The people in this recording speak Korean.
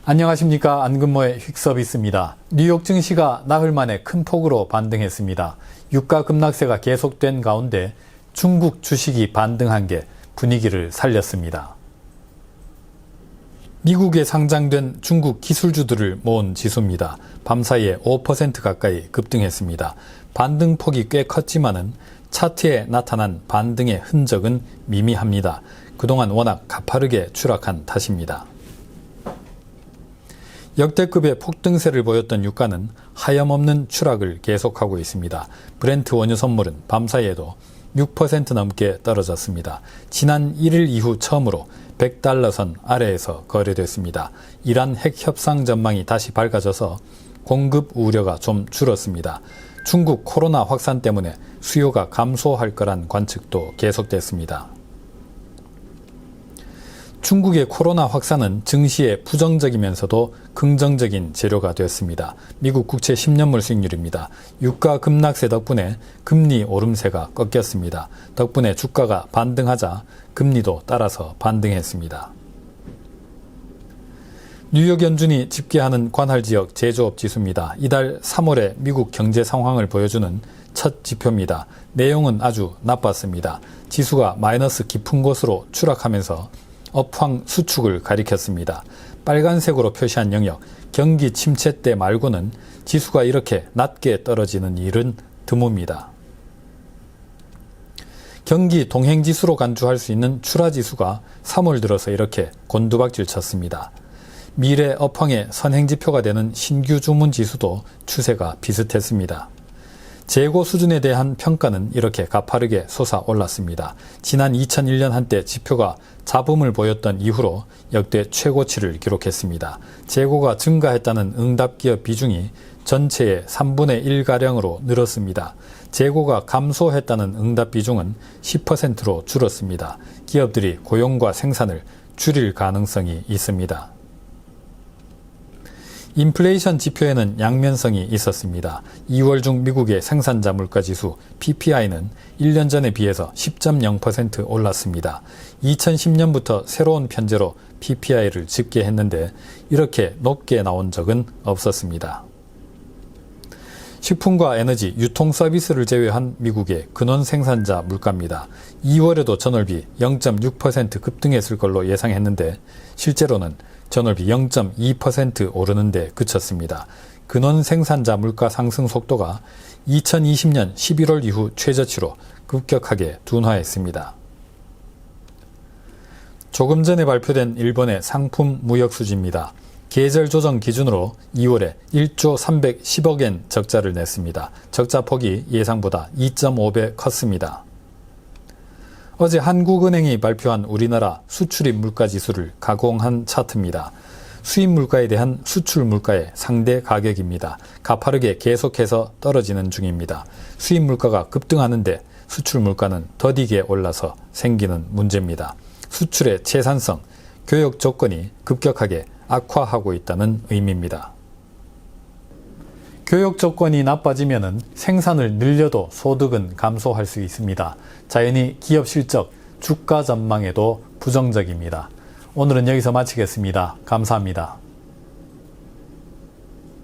안녕하십니까. 안근모의 휙서비스입니다. 뉴욕 증시가 나흘 만에 큰 폭으로 반등했습니다. 유가 급락세가 계속된 가운데 중국 주식이 반등한 게 분위기를 살렸습니다. 미국에 상장된 중국 기술주들을 모은 지수입니다. 밤사이에 5% 가까이 급등했습니다. 반등폭이 꽤 컸지만은 차트에 나타난 반등의 흔적은 미미합니다. 그동안 워낙 가파르게 추락한 탓입니다. 역대급의 폭등세를 보였던 유가는 하염없는 추락을 계속하고 있습니다. 브렌트 원유 선물은 밤사이에도 6% 넘게 떨어졌습니다. 지난 1일 이후 처음으로 100달러 선 아래에서 거래됐습니다. 이란 핵 협상 전망이 다시 밝아져서 공급 우려가 좀 줄었습니다. 중국 코로나 확산 때문에 수요가 감소할 거란 관측도 계속됐습니다. 중국의 코로나 확산은 증시에 부정적이면서도 긍정적인 재료가 됐습니다. 미국 국채 10년물 수익률입니다. 유가 급락세 덕분에 금리 오름세가 꺾였습니다. 덕분에 주가가 반등하자 금리도 따라서 반등했습니다. 뉴욕 연준이 집계하는 관할지역 제조업 지수입니다. 이달 3월의 미국 경제 상황을 보여주는 첫 지표입니다. 내용은 아주 나빴습니다. 지수가 마이너스 깊은 곳으로 추락하면서 업황 수축을 가리켰습니다. 빨간색으로 표시한 영역, 경기 침체 때 말고는 지수가 이렇게 낮게 떨어지는 일은 드뭅니다. 경기 동행지수로 간주할 수 있는 출하지수가 3월 들어서 이렇게 곤두박질 쳤습니다. 미래 업황의 선행지표가 되는 신규 주문 지수도 추세가 비슷했습니다. 재고 수준에 대한 평가는 이렇게 가파르게 솟아올랐습니다. 지난 2001년 한때 지표가 잡음을 보였던 이후로 역대 최고치를 기록했습니다. 재고가 증가했다는 응답기업 비중이 전체의 3분의 1가량으로 늘었습니다. 재고가 감소했다는 응답 비중은 10%로 줄었습니다. 기업들이 고용과 생산을 줄일 가능성이 있습니다. 인플레이션 지표에는 양면성이 있었습니다. 2월 중 미국의 생산자 물가지수 PPI는 1년 전에 비해서 10.0% 올랐습니다. 2010년부터 새로운 편제로 PPI를 집계했는데 이렇게 높게 나온 적은 없었습니다. 식품과 에너지, 유통 서비스를 제외한 미국의 근원 생산자 물가입니다. 2월에도 전월비 0.6% 급등했을 걸로 예상했는데 실제로는 전월비 0.2% 오르는 데 그쳤습니다. 근원 생산자 물가 상승 속도가 2020년 11월 이후 최저치로 급격하게 둔화했습니다. 조금 전에 발표된 일본의 상품 무역 수지입니다. 계절 조정 기준으로 2월에 1조 310억엔 적자를 냈습니다. 적자 폭이 예상보다 2.5배 컸습니다. 어제 한국은행이 발표한 우리나라 수출입 물가지수를 가공한 차트입니다. 수입 물가에 대한 수출 물가의 상대 가격입니다. 가파르게 계속해서 떨어지는 중입니다. 수입 물가가 급등하는데 수출 물가는 더디게 올라서 생기는 문제입니다. 수출의 채산성, 교역 조건이 급격하게 악화하고 있다는 의미입니다. 교역 조건이 나빠지면 생산을 늘려도 소득은 감소할 수 있습니다. 자연히 기업 실적, 주가 전망에도 부정적입니다. 오늘은 여기서 마치겠습니다. 감사합니다.